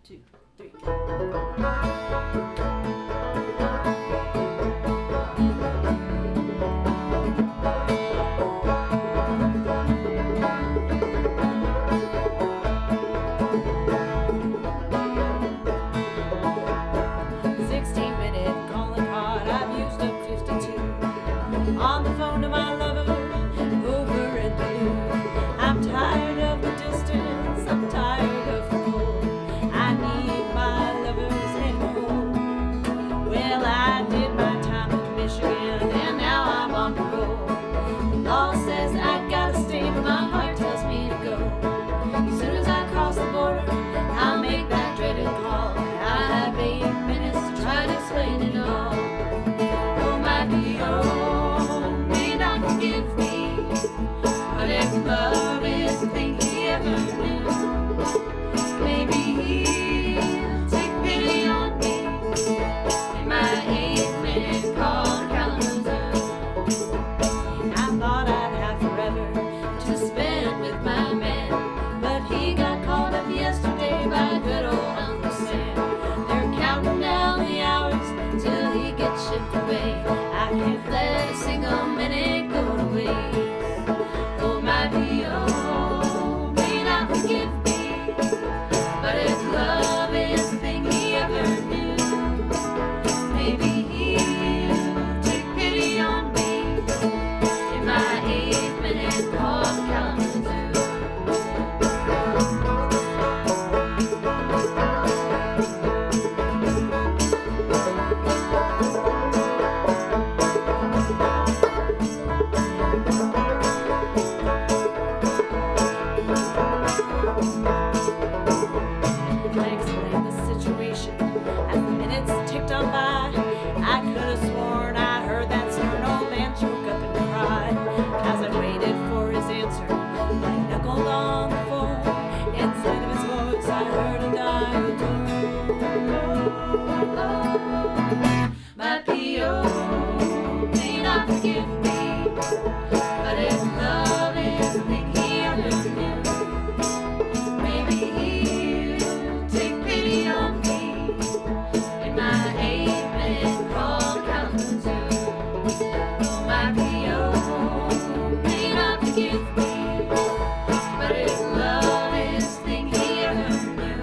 2, 3. On the phone to my lover, over in Duluth. I'm tired of the distance, I'm tired of the cold. I need my lover's head home. Well, I did my time in Michigan, and now I'm on parole. The law says I gotta stay, but my heart tells me to go. As soon as I cross the border, I'll make that dreaded call. I have 8 minutes to try to explain it all. Oh, my P.O. Forgive me, but if love is the thing he ever knew, maybe he'll take pity on me in my 8-minute call to Kalamazoo. I thought I'd have forever to spend with my man, but he got called up yesterday by good old Uncle Sam. They're counting down the hours till he gets shipped away. I can't let a single minute go to waste. Oh, my P.O. may not forgive me, but if love is the thing he ever knew, maybe he'll take pity on me in my 8-minute call to Kalamazoo. My P.O. may not forgive me, but if love is the thing he ever knew, maybe he'll take pity on me in my 8-minute call to Kalamazoo. Oh, my P.O. may not forgive me, but if love is the thing he ever knew,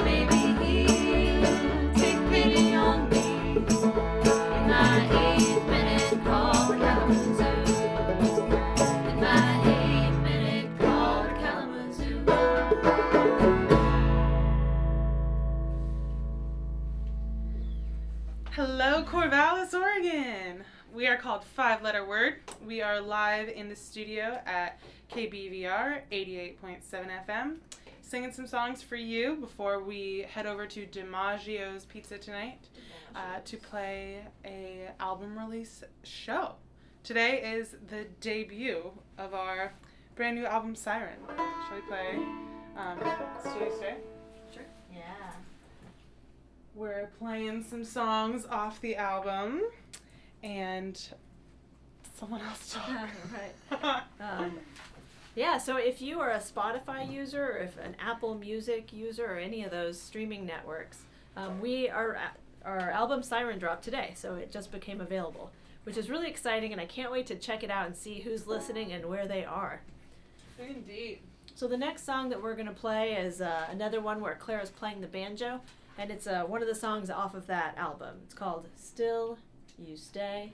maybe he'll take pity on me in my 8-minute call to Kalamazoo. In my 8-minute call to Kalamazoo. Hello, Corvallis, Oregon. We are called 5-Letter Word. We are live in the studio at KBVR 88.7 FM, singing some songs for you before we head over to DiMaggio's Pizza tonight to play a album release show. Today is the debut of our brand new album, Siren. Shall we play Studio Stay? Sure. Yeah. We're playing some songs off the album, and someone else talk. Right. Yeah, so if you are a Spotify user, or if an Apple Music user, or any of those streaming networks, our album Siren dropped today, so it just became available, which is really exciting, and I can't wait to check it out and see who's listening and where they are. Indeed. So the next song that we're going to play is another one where Clara's playing the banjo, and it's one of the songs off of that album. It's called Still You Stay.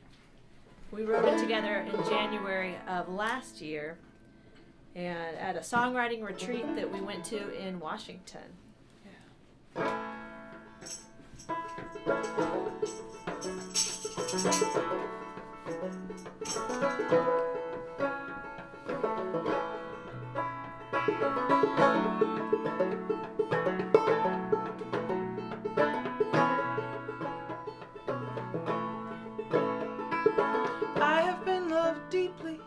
We wrote it together in January of last year, and at a songwriting retreat that we went to in Washington. Yeah. I have been loved deeply,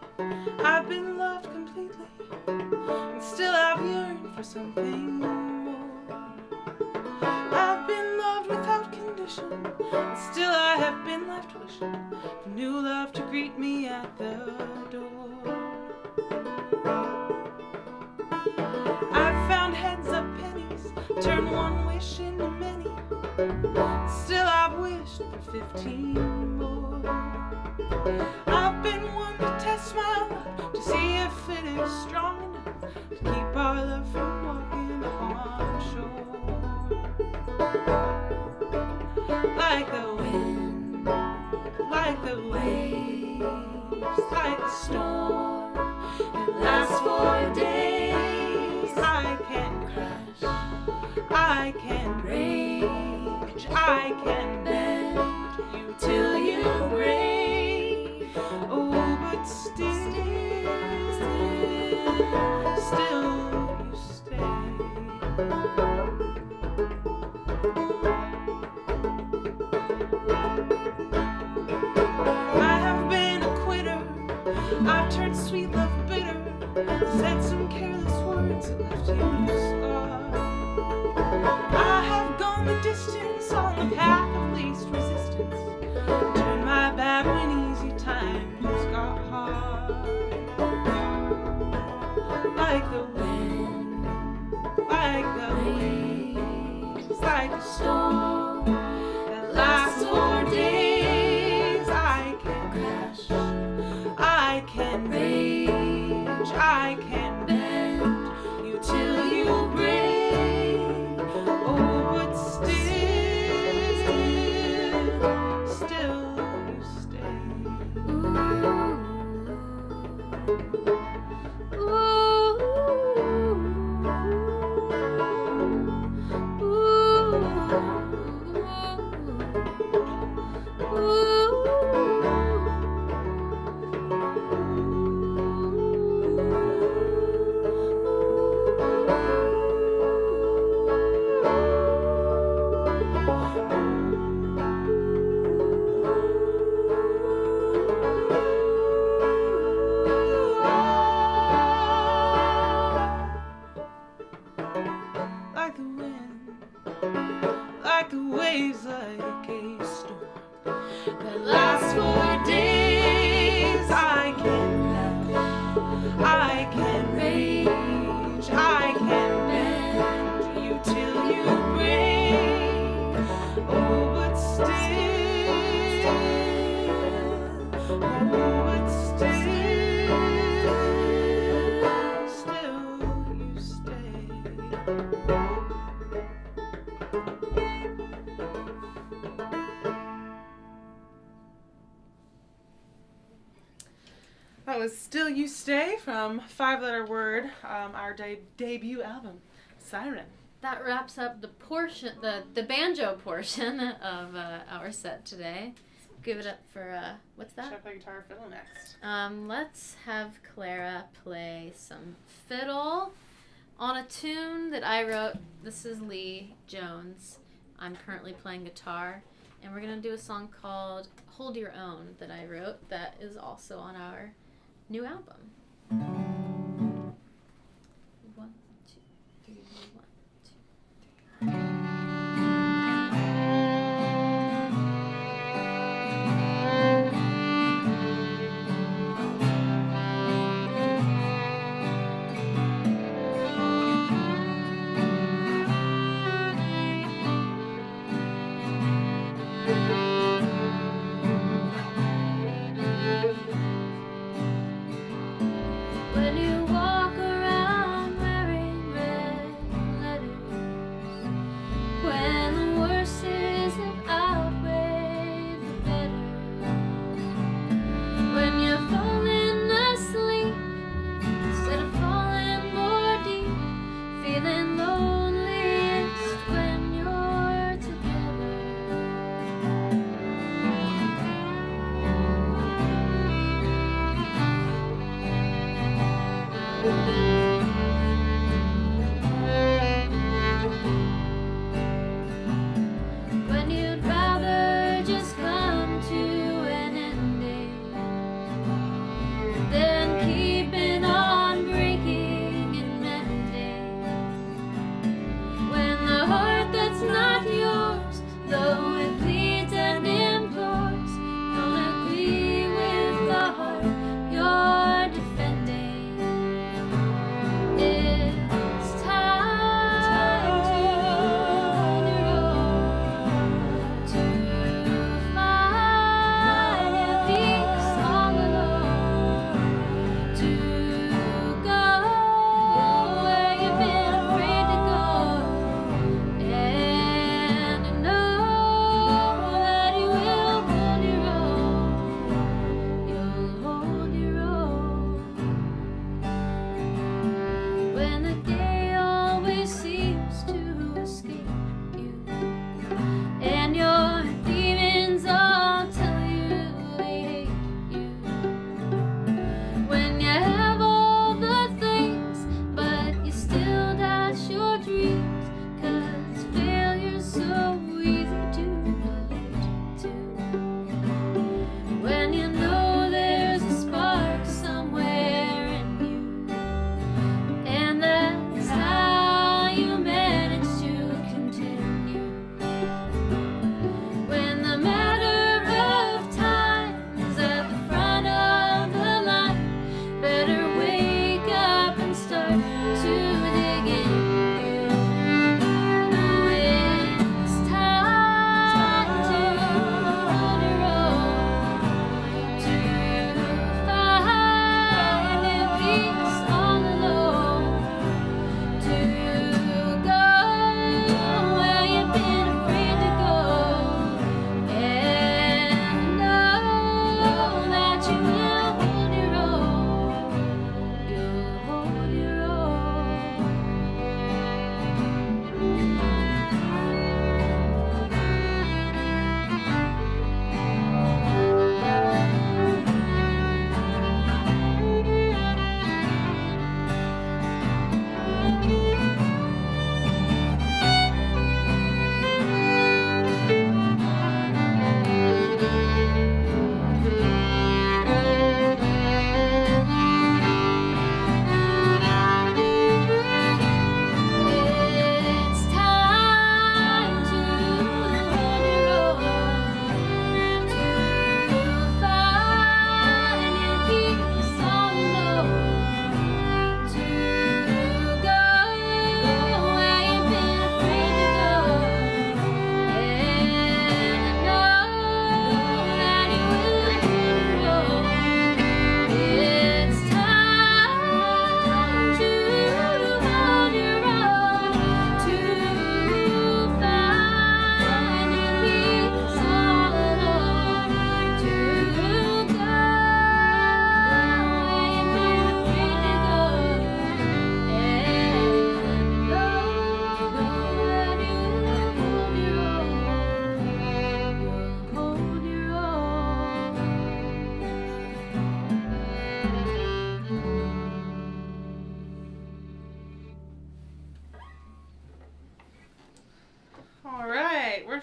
I've been loved completely, and still I've yearned for something more. I've been loved without condition, and still I have been left wishing for new love to greet me at the door. I've found heads up pennies, turn one wish into many. Still I've wished for 15 more. I've been one to test my love, to see if it is strong enough to keep our love from walking on shore. Like the wind, like the waves, like the storm, it lasts for days. I can crash, I can rage, I can bend you till you break. Oh, but still you stay. I've turned sweet love bitter, said some careless words that left you scarred. I have gone the distance on the path of least resistance, turned my back when easy times got hard. Like the wind, like the waves, like the storm that lasts for days. I can crash, I can rage, I can bend you till you break. Oh, but still you stay. Like the wind, like the waves, like a storm that lasts for days. I can rage, I can bend you till you break. Oh, but still, oh, but still you stay. That was Still You Stay from Five Letter Word, our debut album, Siren. That wraps up the portion, the banjo portion of our set today. Give it up for, what's that? Should I play guitar or fiddle next? Let's have Clara play some fiddle on a tune that I wrote. This is Lee Jones. I'm currently playing guitar. And we're going to do a song called Hold Your Own that I wrote that is also on our new album. 1, 2, 3, 1, 2, 3. When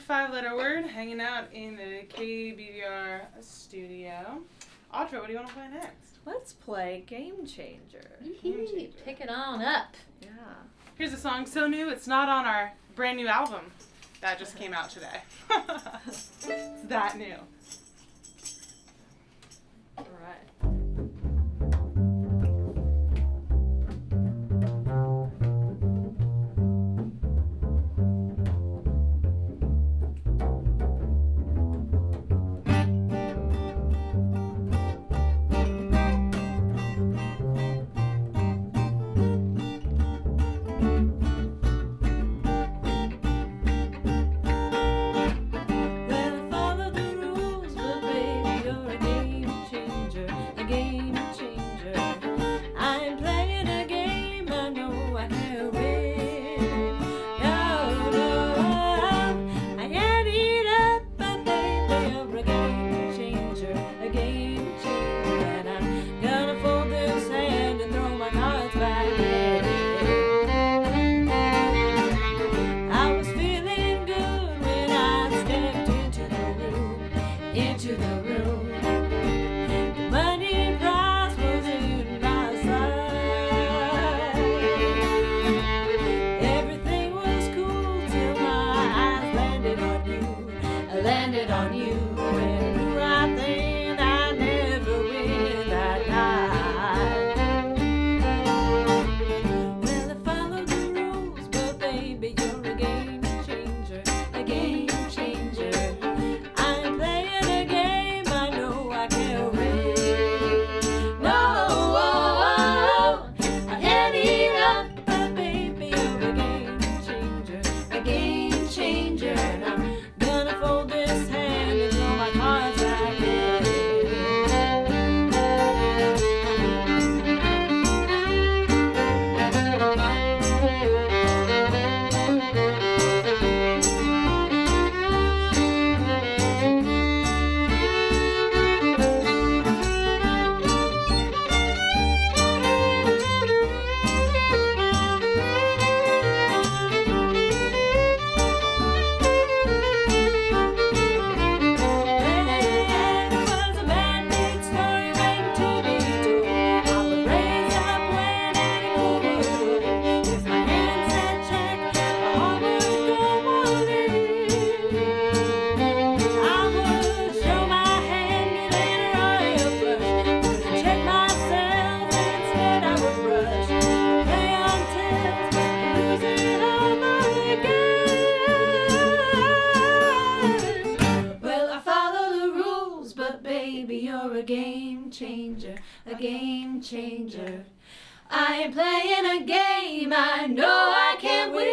5-letter word, hanging out in the KBVR studio. Audra, what do you want to play next? Let's play Game Changer. Game Changer. Pick it on up. Yeah. Here's a song so new, it's not on our brand new album that just came out today. It's that new. All right. Into the room, the money prize was in my sight. Everything was cool till my eyes landed on you. I landed on you, and I knew right then I'd never win that night. Well, I followed the rules, but baby, you're a game changer, a game changer. You're a game changer, a game changer. I am playing a game I know I can't win.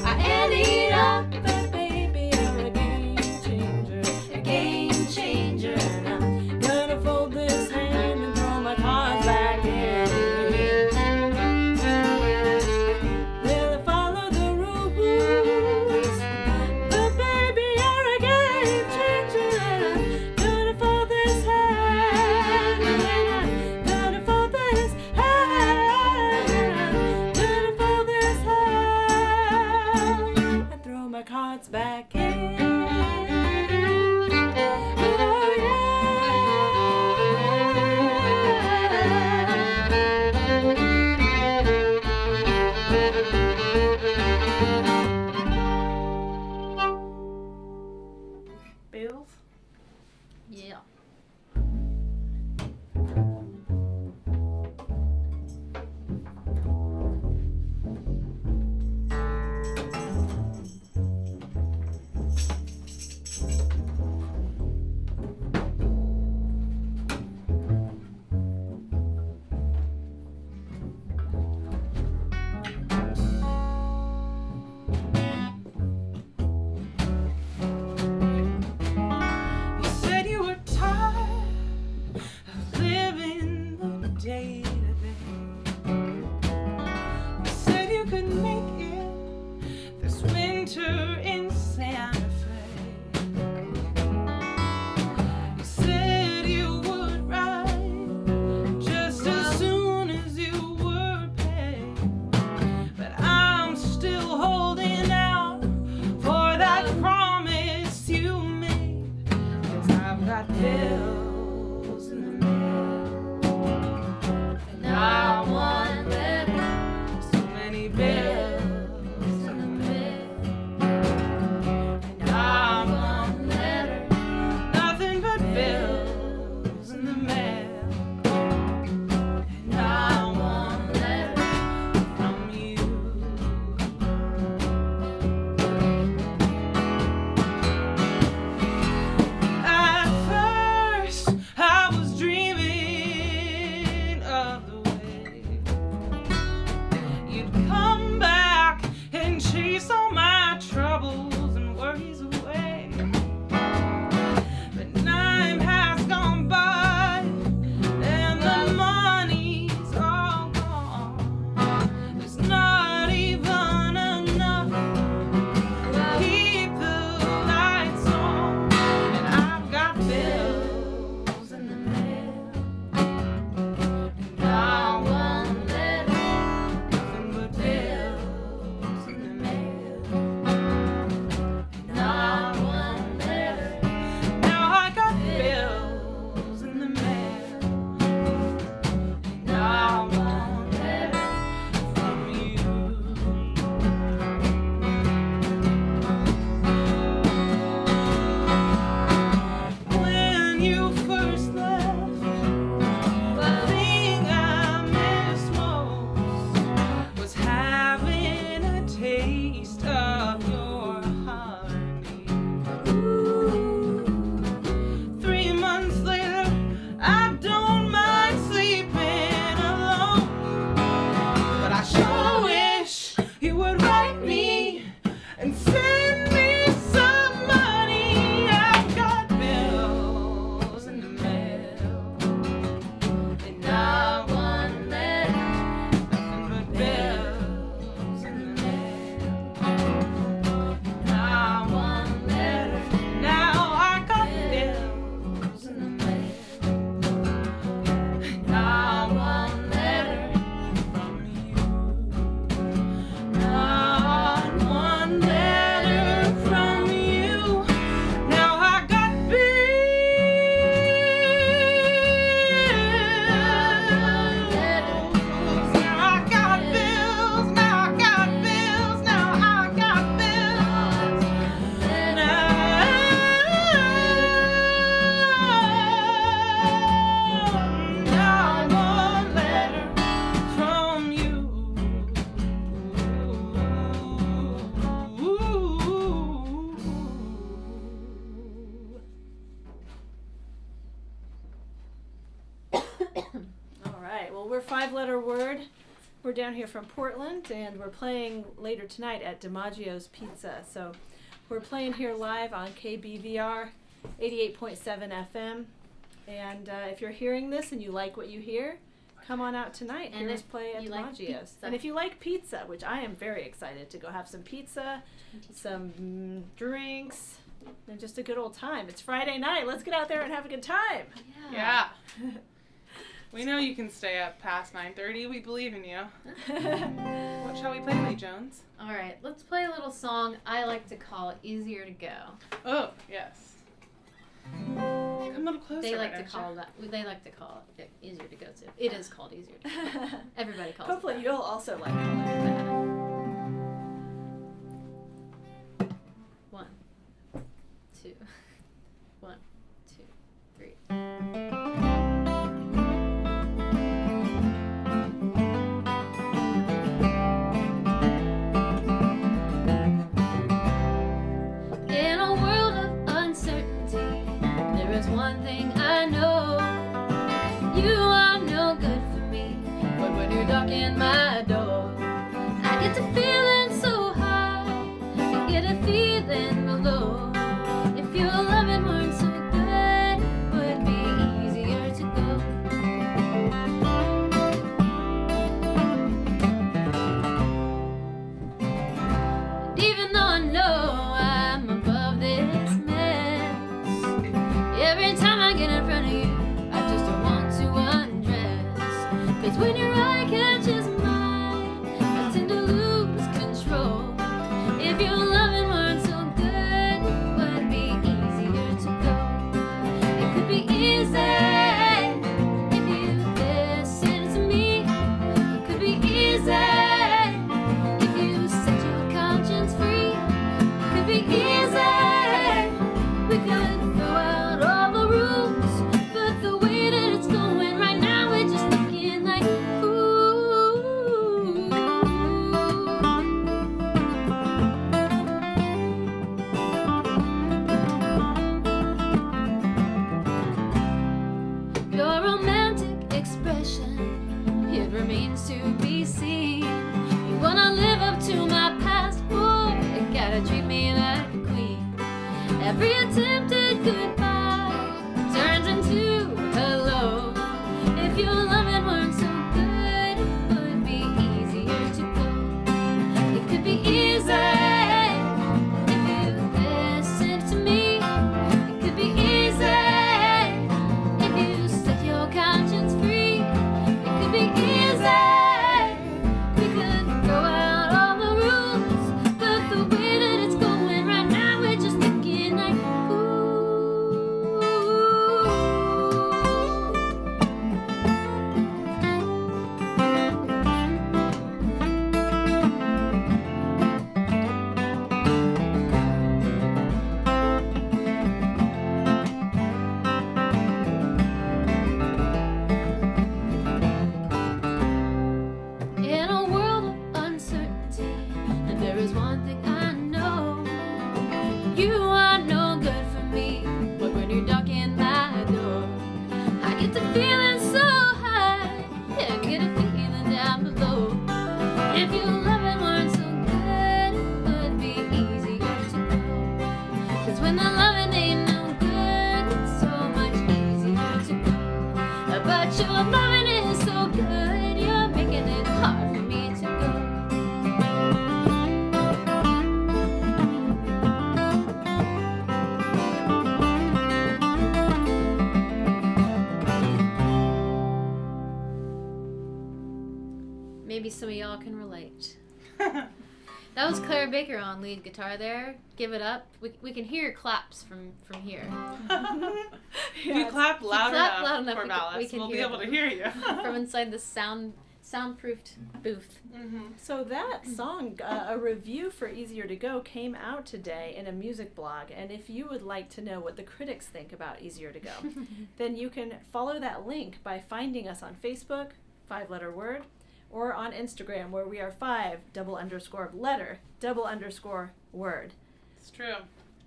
I ante up, but baby, you're a game changer, a game changer. And I'm gonna fold this hand and throw my cards back in. Will I follow the rules? But baby, you're a game changer. And I'm gonna fold this hand. And I'm gonna fold this hand. we're 5-letter word. We're down here from Portland, and we're playing later tonight at DiMaggio's Pizza. So we're playing here live on KBVR 88.7 FM. And if you're hearing this and you like what you hear, come on out tonight. And Hear us play at you like DiMaggio's. pizza. And if you like pizza, which I am very excited to go have some pizza, some drinks, and just a good old time. It's Friday night. Let's get out there and have a good time. Yeah. We know you can stay up past 9:30. We believe in you. What shall we play, Lee Jones? All right, let's play a little song I like to call Easier to Go. Oh, yes. Come a little closer. They like why to don't call that. They like to call it Easier to Go too. It is called Easier to Go. Everybody calls Hopefully it you'll also like it. 1, 2, 1, 2, 3. In a world of uncertainty, there is one thing I know. You are no good for me, but when you knock in my door, I get to feeling so high, I get a feeling below. If your loving weren't so good, it would be easier to go. And even though I know I'm above this mess, every time I get in front of you, I just don't want to undress. 'Cause when your eye catches mine, I tend to lose control. If your loving weren't so good, it would be easier to go. It could be easy if you listen to me. It could be easy if you set your conscience free. It could be easy. We could throw out all the rules, but the way that it's going right now, we're just thinking like, ooh. Your romantic expression, it remains to be seen. You wanna live up to my past, boy, you gotta treat me like a queen. Every attempted goodbye turns into hello. If your loving weren't so good, it would be easier to go. It could be easy if you listen to me. It could be easy if you set your conscience free. It could be easy. We could throw out all the rules, but the way that it's going right now, we're just thinking like, ooh. In a world of uncertainty, and there is one thing I know. You are no good for me, but when you knock in my door, I get to feeling so high, yeah, I get a feeling down below. If your loving weren't so good, it would be easier to go. 'Cause when the loving ain't no good, it's so much easier to go. But your loving is so good, you're making it hard for me to go. Maybe some of y'all can relate. That was Clara Baker on lead guitar there. Give it up. We can hear your claps from here. If you clap loud enough for we Valis, can we'll be hear able to them. hear you. From inside the soundproofed booth. So that song, a review for Easier to Go, came out today in a music blog. And if you would like to know what the critics think about Easier to Go, then you can follow that link by finding us on Facebook, 5-letter word, or on Instagram, where we are 5_letter_word. It's true.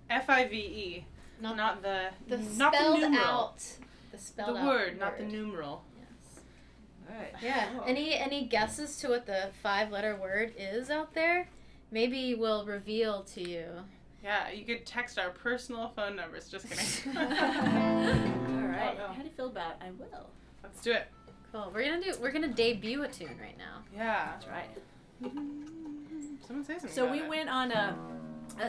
FIVE. Not the the not the spelled numeral. out. The spelled The out word, not the numeral. Yes. All right. Yeah. Cool. Any guesses to what the 5-letter word is out there? Maybe we'll reveal to you. Yeah, you could text our personal phone numbers. Just kidding. All right. Oh, no. How do you feel about I will? Let's do it. Cool. We're gonna debut a tune right now. Yeah. That's right. Someone say something. So about we it. went on a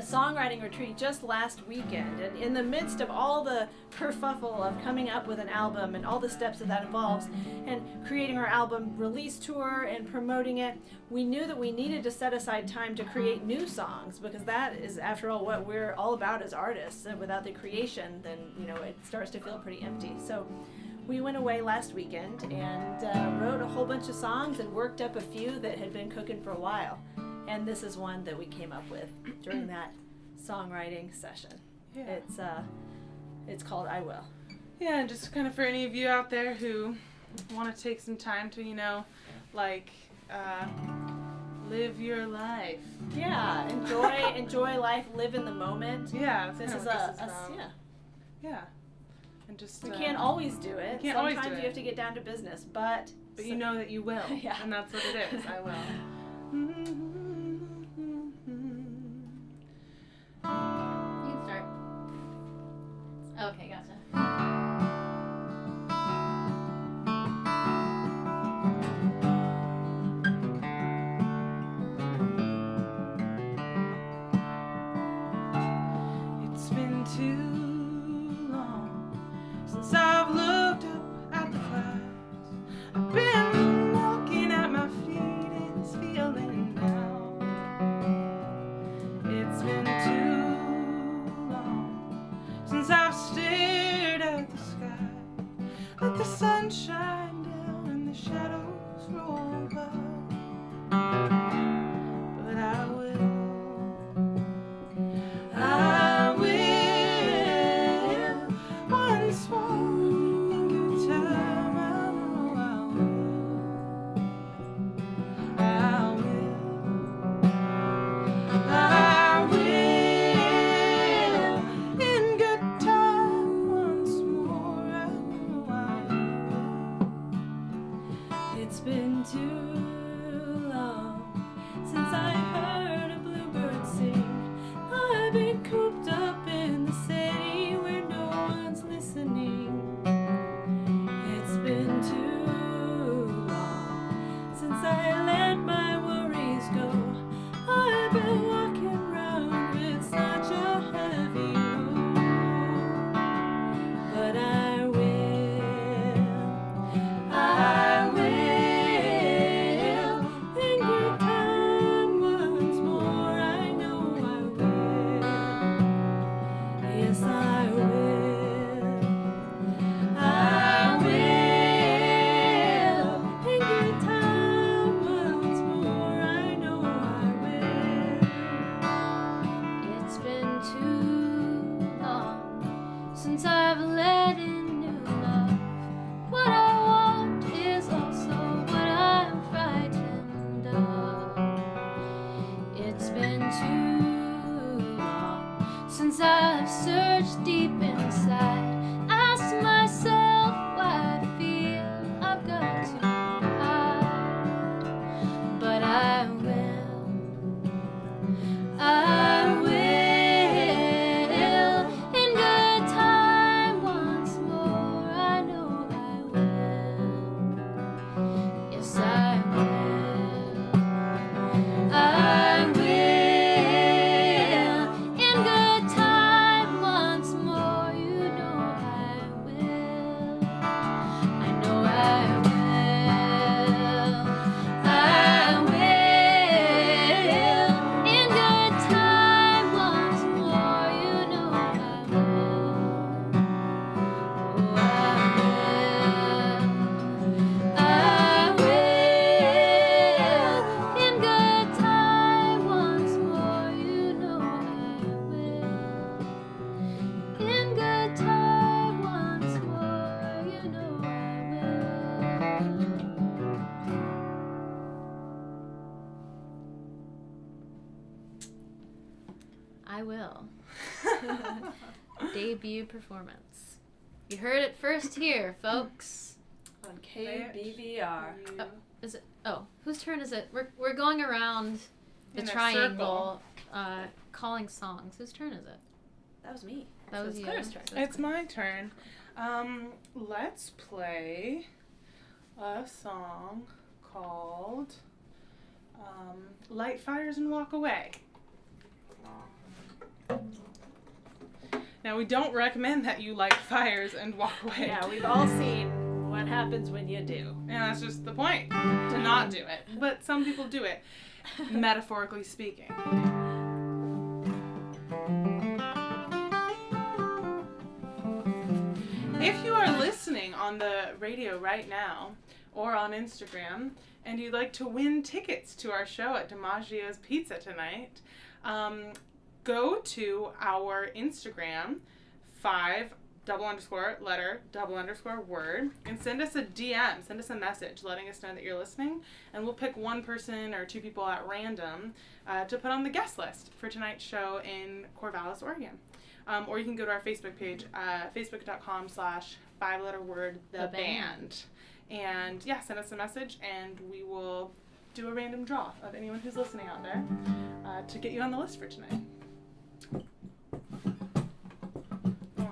songwriting retreat just last weekend, and in the midst of all the kerfuffle of coming up with an album and all the steps that involves, and creating our album release tour and promoting it, we knew that we needed to set aside time to create new songs, because that is, after all, what we're all about as artists. And without the creation, then it starts to feel pretty empty. So we went away last weekend and wrote a whole bunch of songs and worked up a few that had been cooking for a while. And this is one that we came up with during that songwriting session. Yeah. It's called I Will. Yeah, and just kind of for any of you out there who want to take some time to, live your life. Yeah, enjoy life, live in the moment. Yeah, that's This kinda is what a this is about. yeah. Yeah. And just We can't always do it. can't always Sometimes do you it. have to get down to business, but you know that you will. Yeah. And that's what it is. I will. You can start. Okay, gotcha. It's been too long since I've looked up at the clouds. I've been looking at my feet and it's feeling down. It's been too long since I've stared at the sky. Let the sun shine down and the shadows roll by. But I will once more in good time. I know I will in good time once more. I know I will. it's been too long since I heard a bluebird sing. I've been cooped up in the city where no one's listening. It's been too long since I let my worries go. I've been walking around with such a heavy load. But I will in good time once more. I know I will. Yes, I will. In good time once more. I know I will. It's been too long since I've let in new love. What I want is also what I'm frightened of. It's been too long since I've searched deep inside, asked myself why I feel I've got to hide. But I will in good time once more. I know I will. Yes, I will. In good time once more. You know I will. I know I will. In good time once more. You know I will. Oh, I will. In good time once more. You know I will. In good time once more. You know I will. I will. Debut performance. You heard it first here, folks. On KBVR. You- Is it? Oh, whose turn is it? We're going around the In a triangle, calling songs. Whose turn is it? That was me. That So was it's you. Claire's turn. It's my turn. Let's play a song called Light Fires and Walk Away. Now, we don't recommend that you light fires and walk away. Yeah, we've all seen what happens when you do. And that's just the point, to not do it. But some people do it, metaphorically speaking. If you are listening on the radio right now or on Instagram and you'd like to win tickets to our show at DiMaggio's Pizza tonight, go to our Instagram, 5_letter_word, and send us a DM, send us a message letting us know that you're listening, and we'll pick one person or two people at random to put on the guest list for tonight's show in Corvallis, Oregon. Or you can go to our Facebook page, facebook.com/5letterword_the_band. And yeah, send us a message and we will do a random draw of anyone who's listening out there to get you on the list for tonight. 1,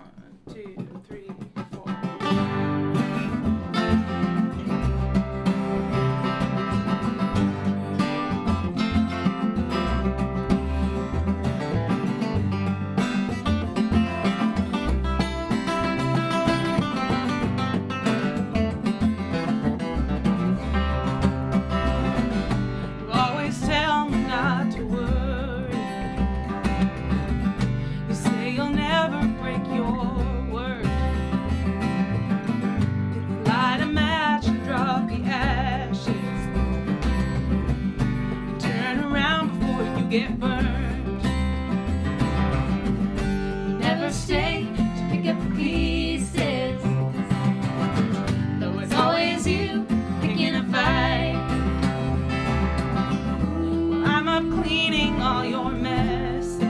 2, 3, 4. You always tell me not to worry. You say you'll never break your word. Light a match and drop the ashes. You turn around before you get burned. You never stay to pick up the pieces. Though it's always you picking a fight. Well, I'm up cleaning all your messes.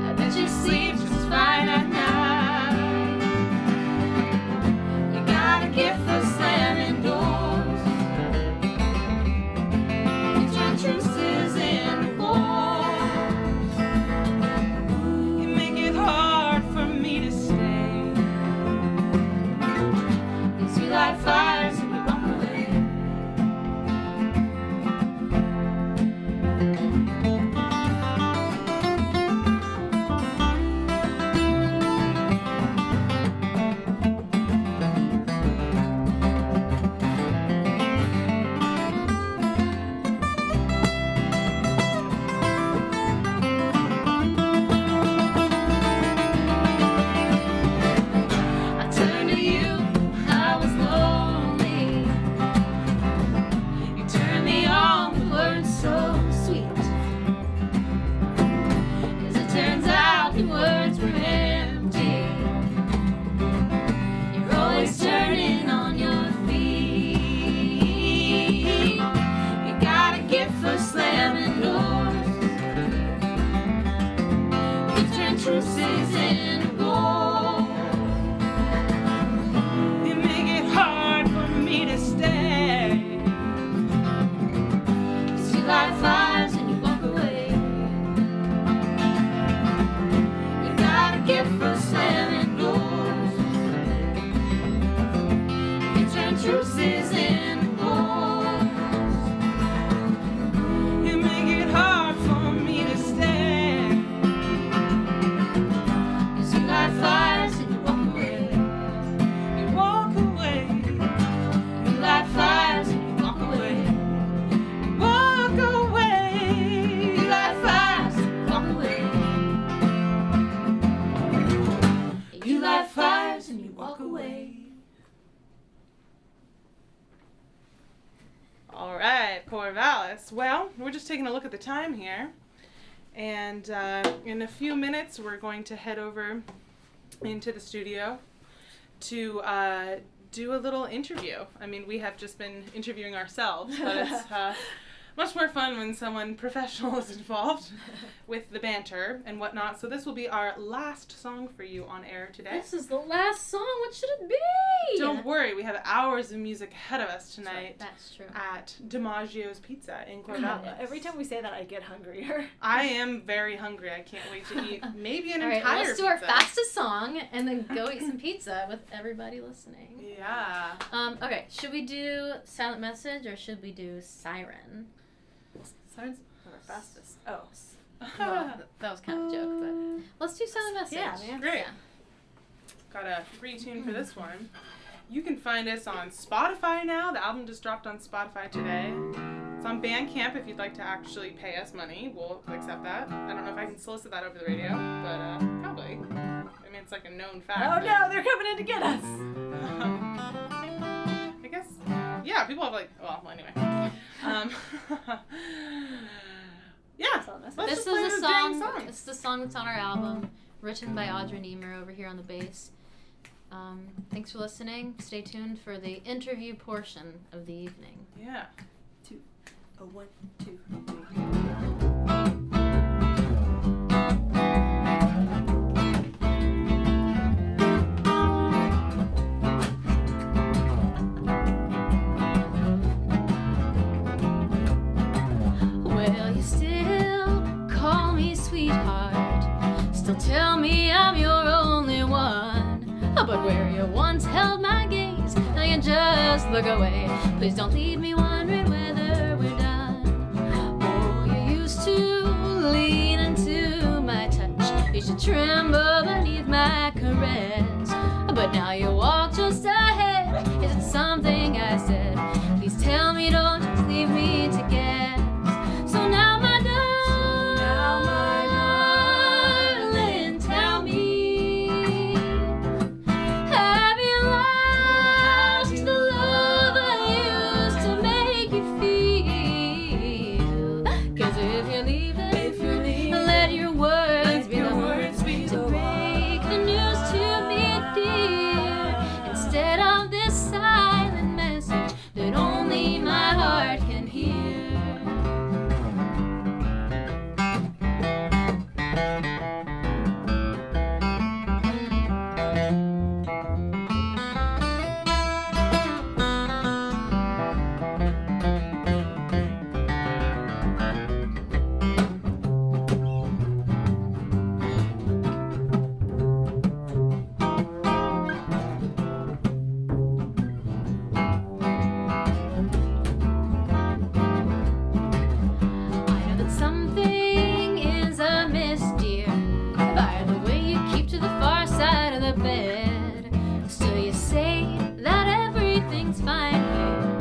I bet you sleep just fine at night. You got a gift for slamming doors. You turn truces into wars. You make it hard for me to stay. 'Cause you light fires and you walk away. I turned to you, I was lonely. You turned me on with words so sweet. As it turns out, your words were empty. You're always turning on your feet. You got a gift for slamming doors. You turn truces into gold. You make it hard for me to stay. 'Cause you light fires and you walk away. You got a gift for slamming doors. You turn truces into gold. You make it hard for me to stay. 'Cause you light fires and you walk away. You walk away. You light fires and you walk away. You walk away. You light fires and you walk away. You light fires and you walk away. All right, Corvallis. Well, we're just taking a look at the time here. And in a few minutes, we're going to head over into the studio to do a little interview. I mean, we have just been interviewing ourselves, but it's much more fun when someone professional is involved with the banter and whatnot. So this will be our last song for you on air today. This is the last song. What should it be? Don't worry, we have hours of music ahead of us tonight. That's true. At DiMaggio's Pizza in Corvallis. Every time we say that, I get hungrier. I am very hungry. I can't wait to eat maybe an All right, entire let's do our pizza. fastest song and then go eat some pizza with everybody listening. Yeah. Okay, should we do Silent Message or should we do Siren? Siren's our fastest. Oh. Well, that was kind of a joke, but let's do Silent Message. Yeah, man. Great. Yeah. Got a free tune for this one. You can find us on Spotify now. The album just dropped on Spotify today. It's on Bandcamp if you'd like to actually pay us money. We'll accept that. I don't know if I can solicit that over the radio, but probably. I mean, it's like a known fact. Oh no, they're coming in to get us. I guess, yeah, people have anyway. Yeah, let's This just play is a this dang song. It's the song that's on our album, written by Audrey Niemer over here on the bass. Thanks for listening. Stay tuned for the interview portion of the evening. Yeah. 1, 2, 3. Well, you still call me sweetheart, still tell me I'm your only one. But where you once held my gaze, now you just look away. Please don't leave me wondering whether we're done. Oh, you used to lean into my touch, you should tremble beneath my caress. But now you walk just ahead. Is it something I said? Please tell me, don't just leave me to guess. So now my darling, tell me, have you lost the love I used to make you feel? 'Cause if you're leaving, let your words be the words to break the news to me, dear. Instead of this silent message that only my heart can hear. I know that something is amiss, dear, by the way you keep to the far side of the bed. Still you say that everything's fine here,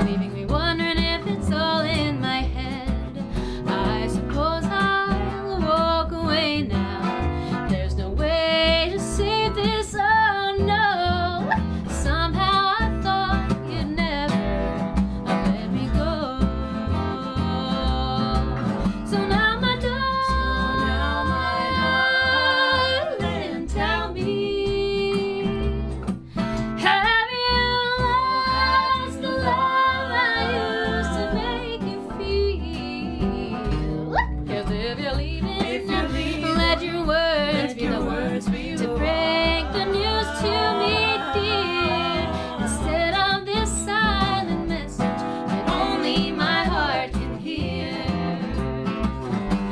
leaving me wondering if it's all in my head. I suppose I'll walk away now. There's no way to save this, oh no. Somehow I thought you'd never let me go. So now my darling, tell me, have you lost the love I used to make you feel? 'Cause if you're leaving, let your words be the words to break the news to me, dear. Instead of this silent message that only my heart can hear.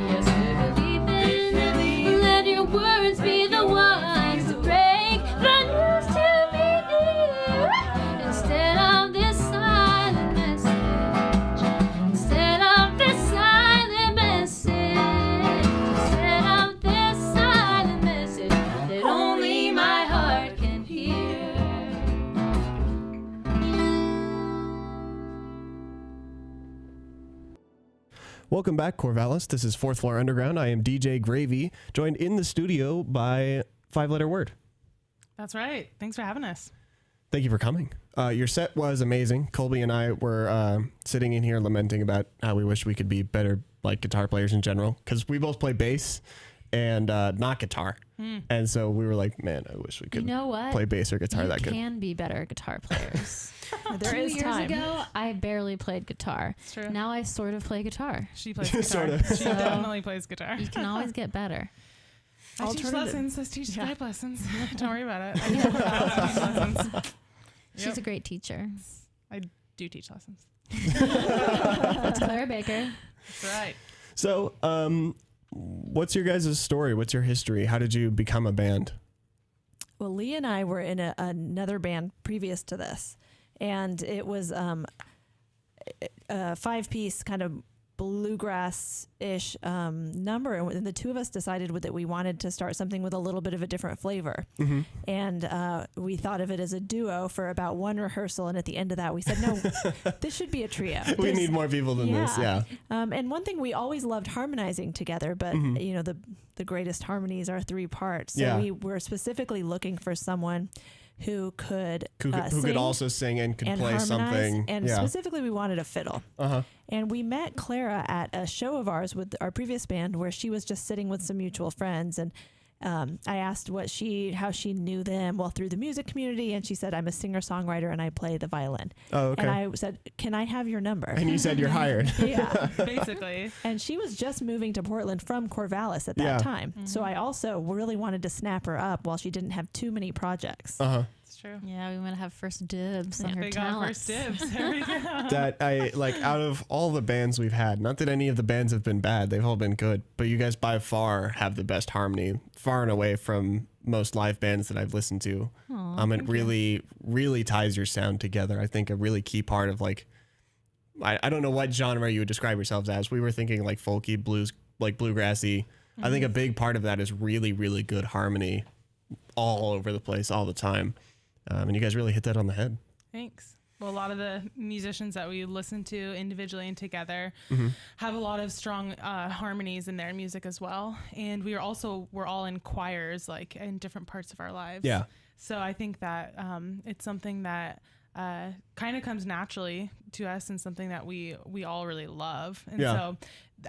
Yes, if you're leaving, let your words be the ones to break the news to me, dear. Instead of this silent message, instead of this silent message, instead of this silent message that only my heart can hear. Welcome back, Corvallis. This is Fourth Floor Underground. I am DJ Gravy, joined in the studio by Five Letter Word. That's right. Thanks for having us. Thank you for coming. Your set was amazing. Colby and I were sitting in here lamenting about how we wish we could be better like guitar players in general, because we both play bass, and not guitar. And so we were like, man, I wish we could You know what? play bass or guitar You that good. can be better guitar players. There 2 is years time. ago, I barely played guitar. It's true. Now I sort of play guitar. She plays guitar. Sorta. She So- definitely plays guitar. You can always get better. I teach Alternative- lessons. I teach Yeah. Skype lessons. Don't worry about it. I teach lessons. She's Yep. a great teacher. Do teach lessons. That's Clara Baker. That's right. So, what's your guys' story? What's your history? How did you become a band? Well, Lee and I were in another band previous to this, and it was a 5-piece kind of bluegrass-ish number, and the two of us decided that we wanted to start something with a little bit of a different flavor. And we thought of it as a duo for about one rehearsal, and at the end of that we said, no, this should be a trio. We need more people than this. Yeah. And one thing, we always loved harmonizing together, but you know, the greatest harmonies are 3 parts. So Yeah. we were specifically looking for someone who could Who sing could also sing and could and play harmonize, something. and yeah. specifically we wanted a fiddle. Uh-huh. And we met Clara at a show of ours with our previous band, where she was just sitting with some mutual friends, and I asked how she knew them. Well, through the music community, and she said, I'm a singer-songwriter and I play the violin. Oh, okay. And I said, can I have your number? And you said you're hired. Yeah. Basically. And she was just moving to Portland from Corvallis at that Yeah. time. So I also really wanted to snap her up while she didn't have too many projects. Uh-huh. It's true. Yeah, we want to have first dibs on her They got talents. first dibs. There we go. That I like out of all the bands we've had, not that any of the bands have been bad, they've all been good, but you guys by far have the best harmony, far and away from most live bands that I've listened to. It really ties your sound together. I think a really key part of like, I don't know what genre you would describe yourselves as. We were thinking like folky, blues, like bluegrassy. I think a big part of that is really, really good harmony all over the place all the time. And you guys really hit that on the head. Thanks. Well, a lot of the musicians that we listen to individually and together have a lot of strong harmonies in their music as well. And we're all in choirs, like in different parts of our lives. Yeah. So I think that it's something that kind of comes naturally to us, and something that we all really love. And Yeah. so,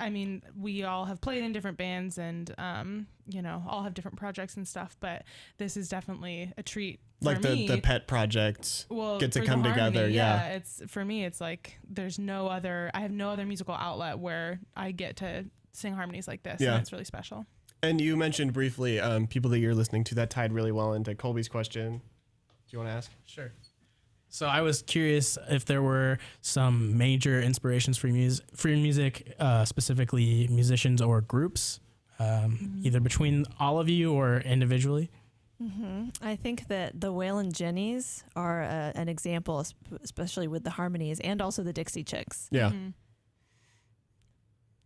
I mean, we all have played in different bands, and all have different projects and stuff. But this is definitely a treat. Like for me. the pet projects get to for come the together. harmony, Yeah. It's for me, it's like I have no other musical outlet where I get to sing harmonies like this. Yeah. And it's really special. And you mentioned briefly people that you're listening to. That tied really well into Colby's question. Do you want to ask? Sure. So I was curious if there were some major inspirations for your music, specifically musicians or groups, either between all of you or individually. I think that the Waylon Jennies are an example, especially with the harmonies, and also the Dixie Chicks. Yeah.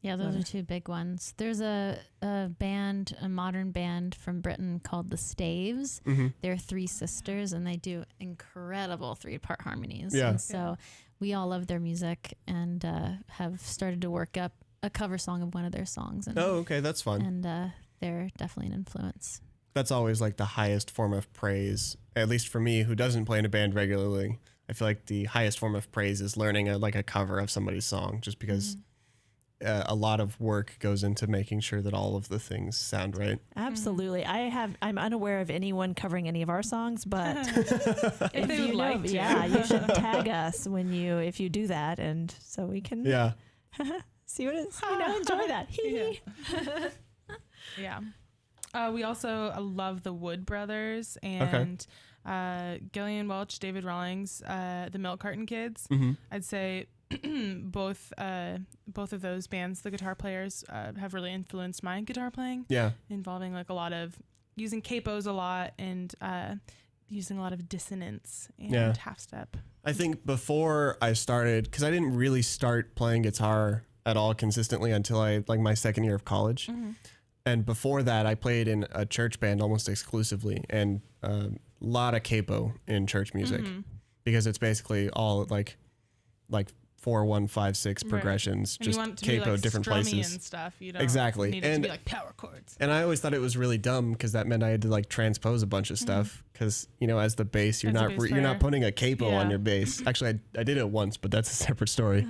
Yeah, those are 2 big ones. There's a band, a modern band from Britain called the Staves. They're 3 sisters, and they do incredible 3-part harmonies. Yeah. And so we all love their music, and have started to work up a cover song of one of their songs. And, Oh, okay. That's fun. And they're definitely an influence. That's always like the highest form of praise, at least for me who doesn't play in a band regularly. I feel like the highest form of praise is learning a cover of somebody's song, just because a lot of work goes into making sure that all of the things sound right. Absolutely. I'm unaware of anyone covering any of our songs, but If they you would like to. yeah, you should tag us if you do that, and so we can Yeah. see what it's, enjoy that. Yeah. We also love the Wood Brothers and Gillian Welch, David Rawlings, the Milk Carton Kids. I'd say both of those bands, the guitar players, have really influenced my guitar playing. Yeah. Involving like a lot of using capos a lot, and using a lot of dissonance and half step. I think before I started, because I didn't really start playing guitar at all consistently until my second year of college. And before that, I played in a church band almost exclusively, and a lot of capo in church music, because it's basically all like 4, 1, 5, 6 progressions, And just you want it to capo be like different strummy places. and stuff. You don't Exactly. need it And- to be like power chords. And I always thought it was really dumb, because that meant I had to transpose a bunch of stuff. Because as the bass, you're As a not bass you're not player. putting a capo on Yeah. your bass. Actually, I did it once, but that's a separate story.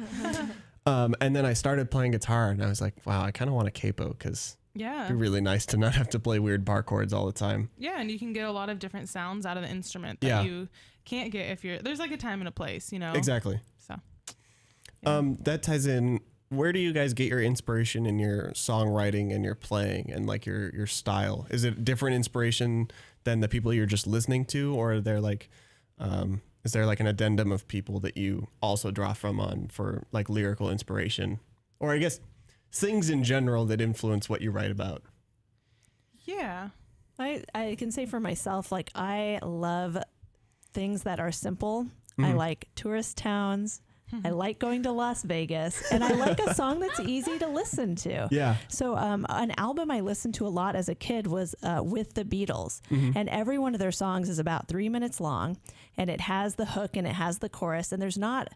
And then I started playing guitar, and I was like, wow, I kind of want a capo, because Yeah. It'd be really nice to not have to play weird bar chords all the time. Yeah, and you can get a lot of different sounds out of the instrument that you can't get if there's like a time and a place, Exactly. So yeah. That ties in. Where do you guys get your inspiration in your songwriting and your playing and like your style? Is it different inspiration than the people you're just listening to, or are there like is there like an addendum of people that you also draw from on for like lyrical inspiration, or I guess things in general that influence what you write about? Yeah. I can say for myself, like I love things that are simple. I like tourist towns. I like going to Las Vegas, and I like a song that's easy to listen to. Yeah. So an album I listened to a lot as a kid was With the Beatles, and every one of their songs is about 3 minutes long, and it has the hook and it has the chorus, and there's not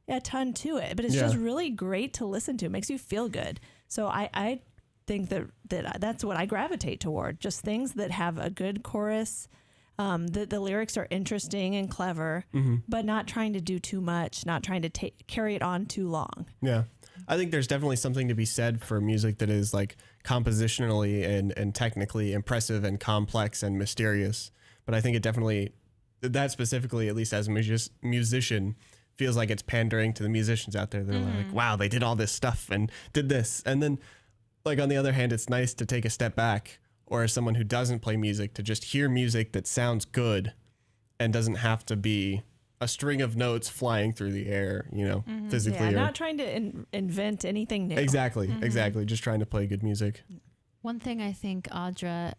a ton to it, but it's just really great to listen to. It makes you feel good. So I think that's what I gravitate toward, just things that have a good chorus. The lyrics are interesting and clever, but not trying to do too much, not trying to carry it on too long. Yeah. I think there's definitely something to be said for music that is like compositionally and technically impressive and complex and mysterious. But I think it definitely, that specifically, at least as a musician, feels like it's pandering to the musicians out there. They're like, wow, they did all this stuff and did this. And then like on the other hand, it's nice to take a step back, or as someone who doesn't play music, to just hear music that sounds good and doesn't have to be a string of notes flying through the air, physically. Yeah, not trying to invent anything new. Exactly. Just trying to play good music. One thing I think Audra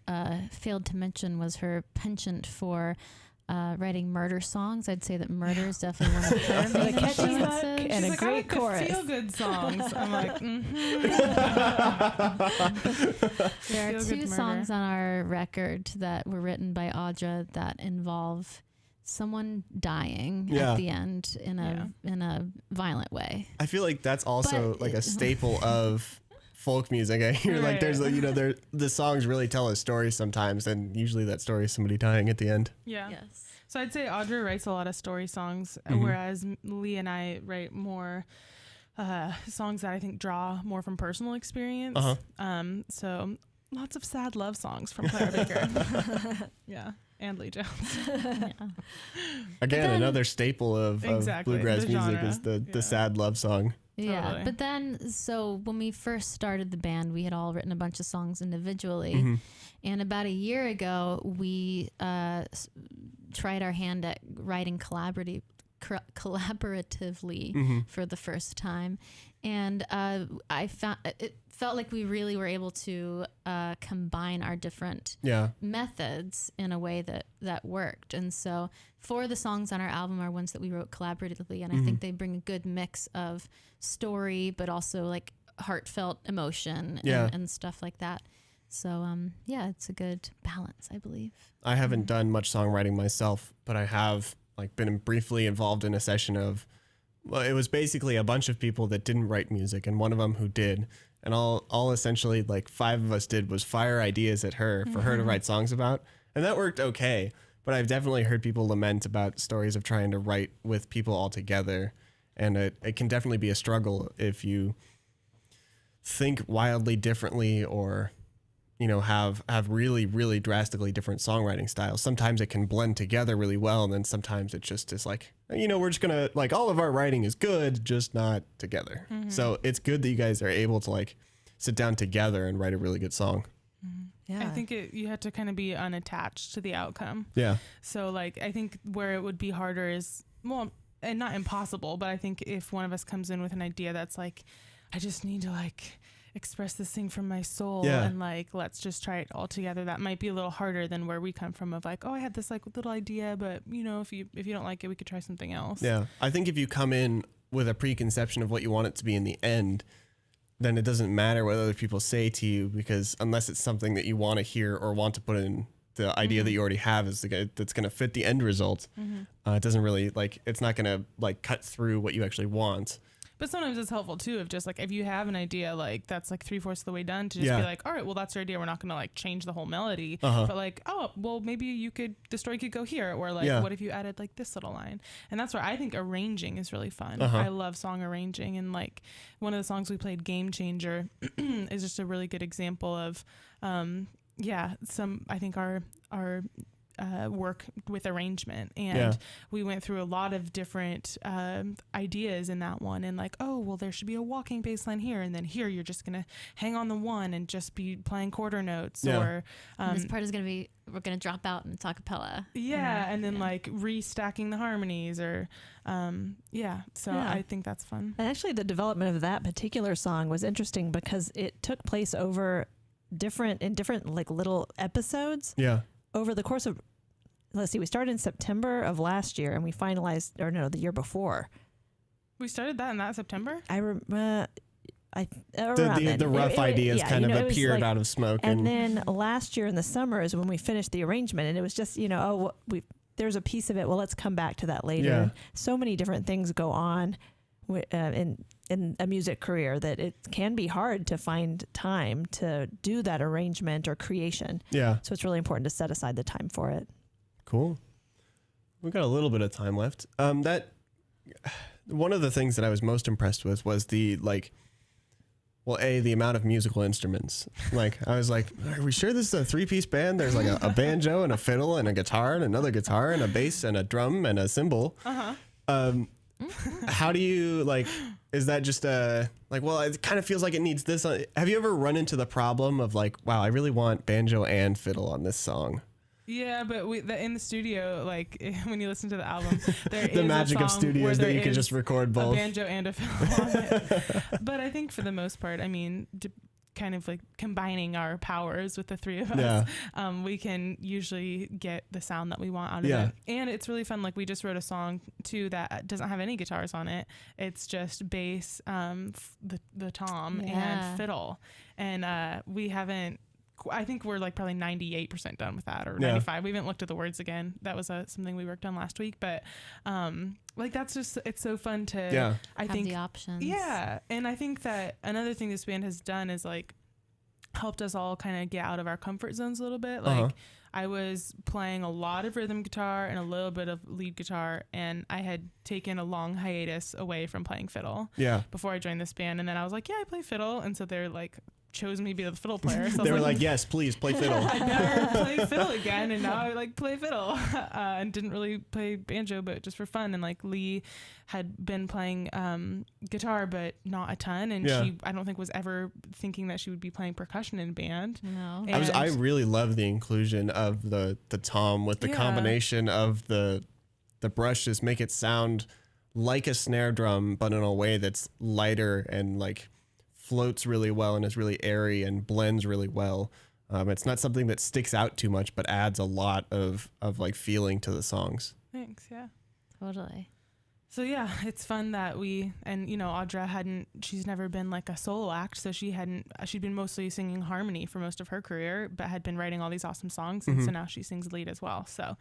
failed to mention was her penchant for writing murder songs. I'd say that murder is definitely one of her main catchy hook influences. and She's a great chorus. Feel good songs. I'm like, There are Feel-good two murder. songs on our record that were written by Audra that involve someone dying at the end in a violent way. I feel like that's also But like a staple of folk music. I hear like there's the songs really tell a story sometimes, and usually that story is somebody dying at the end. yeah. Yes. So I'd say Audra writes a lot of story songs, whereas Lee and I write more songs that I think draw more from personal experience. So lots of sad love songs from Clara Baker. Yeah. And Lee Jones. Again, another staple of bluegrass the music genre. is the sad love song. Yeah, Totally. but then, so when we first started the band, we had all written a bunch of songs individually. And about a year ago, we tried our hand at writing collaboratively for the first time. And I found it felt like we really were able to combine our different methods in a way that worked. And so 4 of the songs on our album are ones that we wrote collaboratively, and I think they bring a good mix of story but also like heartfelt emotion and stuff like that. So it's a good balance, I believe. I haven't done much songwriting myself, but I have like been briefly involved in a session of, well, it was basically a bunch of people that didn't write music and one of them who did. And all essentially like 5 of us did was fire ideas at her for her to write songs about. And that worked okay. But I've definitely heard people lament about stories of trying to write with people all together. And it can definitely be a struggle if you think wildly differently or, have really, really drastically different songwriting styles. Sometimes it can blend together really well. And then sometimes it just is like, we're just going to like all of our writing is good, just not together. So it's good that you guys are able to like sit down together and write a really good song. Yeah. I think you have to kind of be unattached to the outcome. Yeah. So like, I think where it would be harder is, well, and not impossible, but I think if one of us comes in with an idea that's like, I just need to like express this thing from my soul and like, let's just try it all together. That might be a little harder than where we come from of like, oh, I had this like little idea, but if you don't like it, we could try something else. Yeah. I think if you come in with a preconception of what you want it to be in the end, then it doesn't matter what other people say to you, because unless it's something that you want to hear or want to put in the idea that you already have is that's going to fit the end result, it doesn't really like, it's not going to like cut through what you actually want. But sometimes it's helpful too, of just like, if you have an idea, like that's like 3/4 of the way done, to just be like, all right, well, that's your idea. We're not going to like change the whole melody, but like, oh, well, maybe the story could go here. Or like, what if you added like this little line? And that's where I think arranging is really fun. I love song arranging. And like one of the songs we played, Game Changer, is just a really good example of, I think our work with arrangement, and we went through a lot of different ideas in that one, and like, oh, well, there should be a walking bass line here, and then here you're just gonna hang on the one and just be playing quarter notes, or this part is gonna be, we're gonna drop out and talk a cappella, and then like restacking the harmonies, or I think that's fun. And actually the development of that particular song was interesting because it took place over different like little episodes over the course of, let's see, we started in September of last year and we finalized, the year before. We started that in that September? The rough ideas kind of appeared like, out of smoke. And then last year in the summer is when we finished the arrangement, and it was just, there's a piece of it. Well, let's come back to that later. Yeah. So many different things go on in a music career that it can be hard to find time to do that arrangement or creation. Yeah. So it's really important to set aside the time for it. Cool. We've got a little bit of time left. That one of the things that I was most impressed with was the amount of musical instruments. Like, I was like, are we sure this is a 3-piece band? There's like a banjo and a fiddle and a guitar and another guitar and a bass and a drum and a cymbal. How do you is that just it kind of feels like it needs this. Have you ever run into the problem of like, wow, I really want banjo and fiddle on this song? Yeah, but in the studio, like when you listen to the album, there the is magic a of song studios that you can just record both a banjo and a fiddle on it. But I think for the most part, I mean, kind of like combining our powers with the three of us, we can usually get the sound that we want out of it. And it's really fun. Like we just wrote a song too that doesn't have any guitars on it. It's just bass, the tom and fiddle. And we haven't, I think we're like probably 98% done with that, or 95. We haven't looked at the words again. That was something we worked on last week, but that's just, it's so fun to I think the options. Yeah. And I think that another thing this band has done is like helped us all kind of get out of our comfort zones a little bit. Like I was playing a lot of rhythm guitar and a little bit of lead guitar, and I had taken a long hiatus away from playing fiddle before I joined this band. And then I was like, I play fiddle. And so they're like, chose me to be the fiddle player. So they were like, yes, please play fiddle. I never play fiddle again, and now I play fiddle. And didn't really play banjo, but just for fun. And like Lee had been playing guitar, but not a ton, and she, I don't think, was ever thinking that she would be playing percussion in band. No. I really love the inclusion of the tom with the combination of the brushes, make it sound like a snare drum, but in a way that's lighter and like floats really well and is really airy and blends really well. It's not something that sticks out too much, but adds a lot of like feeling to the songs. Thanks. Yeah. Totally. So yeah, it's fun that Audra she's never been like a solo act. So she'd been mostly singing harmony for most of her career, but had been writing all these awesome songs. And so now she sings lead as well. So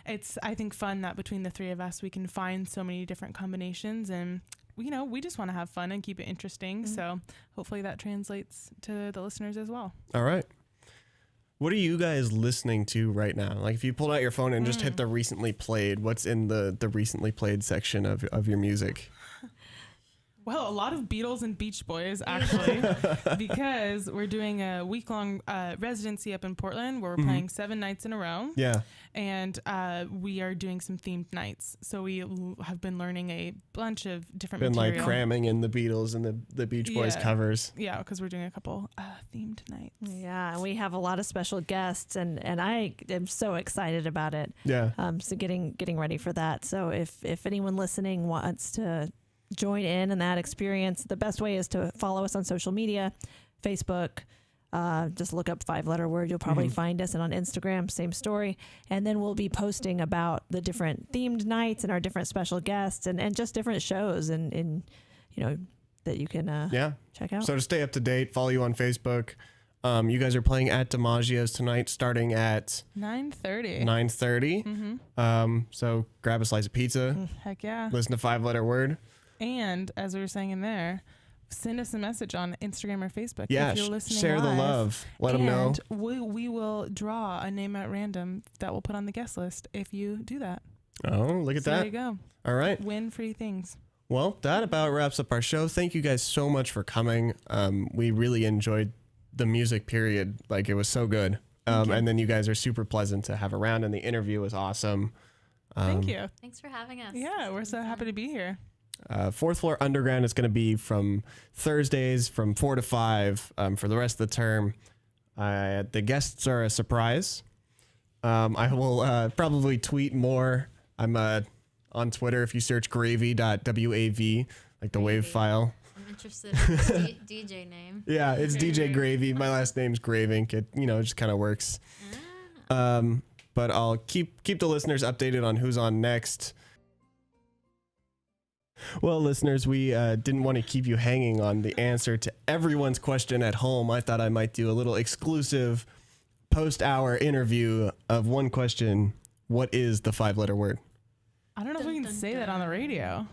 it's, I think, fun that between the three of us, we can find so many different combinations, and we just want to have fun and keep it interesting. So hopefully that translates to the listeners as well. All right. What are you guys listening to right now? Like if you pulled out your phone and just hit the recently played, what's in the recently played section of your music? Well, a lot of Beatles and Beach Boys, actually, because we're doing a week-long residency up in Portland where we're playing 7 nights in a row. Yeah. And we are doing some themed nights. So we have been learning a bunch of different material. Like cramming in the Beatles and the Beach Boys covers. Yeah, because we're doing a couple themed nights. Yeah, and we have a lot of special guests, and I am so excited about it. Yeah. So getting ready for that. So if anyone listening wants to join in that experience, the best way is to follow us on social media, Facebook. Just look up 5-letter word. You'll probably find us, and on Instagram, same story. And then we'll be posting about the different themed nights and our different special guests and just different shows and that you can check out. So to stay up to date, follow you on Facebook. You guys are playing at DiMaggio's tonight, starting at 9:30. 9:30. So grab a slice of pizza. Heck yeah. Listen to 5-letter word. And as we were saying in there, send us a message on Instagram or Facebook Yeah, if you're listening share the live. love. Let them know. And we will draw a name at random that we'll put on the guest list if you do that. Oh, look at So that. there you go. All right. Win free things. Well, that about wraps up our show. Thank you guys so much for coming. We really enjoyed the music period. Like, it was so good. And then you guys are super pleasant to have around, and the interview was awesome. Thank you. Thanks for having us. Yeah, we're so happy to be here. Fourth Floor Underground is going to be from Thursdays from 4 to 5 for the rest of the term. The guests are a surprise. I will probably tweet more. I'm on Twitter. If you search gravy.wav, like the wave file. I'm interested in the DJ name. Yeah, it's DJ Gravy. My last name's Gravink. It just kind of works. But I'll keep the listeners updated on who's on next. Well, listeners, we didn't want to keep you hanging on the answer to everyone's question at home. I thought I might do a little exclusive post-hour interview of one question. What is the 5-letter word? I don't know if we Dun, can dun, say that dun. on the radio.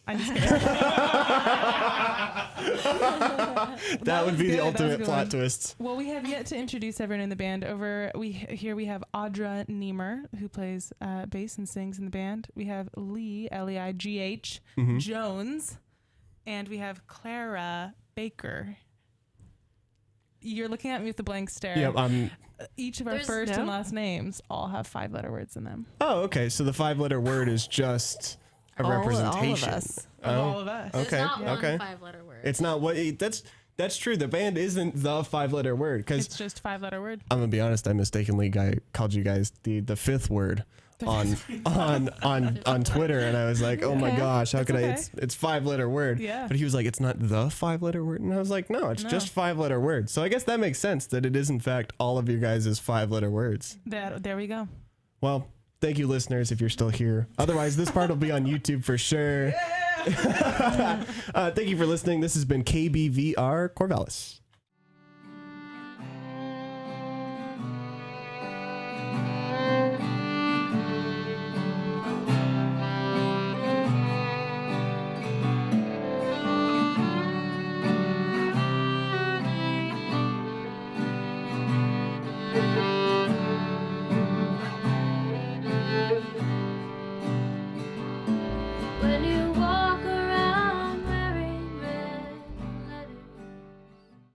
I'm just kidding. That would be good. the That was a ultimate good plot one. twist. Well, we have yet to introduce everyone in the band. We have Audra Niemer, who plays bass and sings in the band. We have Lee, Leigh Mhm. Jones, and we have Clara Baker. You're looking at me with a blank stare. Yep. Each of our There's- first No? and last names all have 5-letter words in them. Oh, okay. So the 5-letter word is just a All of representation. us. Of Oh, all of us. There's okay. not one Okay. 5-letter word. It's not what that's true. The band isn't the 5-letter word because It's just 5-letter word. I'm gonna be honest. I mistakenly called you guys the 5th word on Twitter, and I was like, oh my Okay. gosh, how It's could I? okay. It's 5-letter word. Yeah. But he was like, it's not the 5-letter word, and I was like, no, it's No. just 5-letter word. So I guess that makes sense that it is in fact all of your guys' 5-letter words. There we go. Well, thank you, listeners, if you're still here. Otherwise, this part will be on YouTube for sure. Thank you for listening. This has been KBVR Corvallis.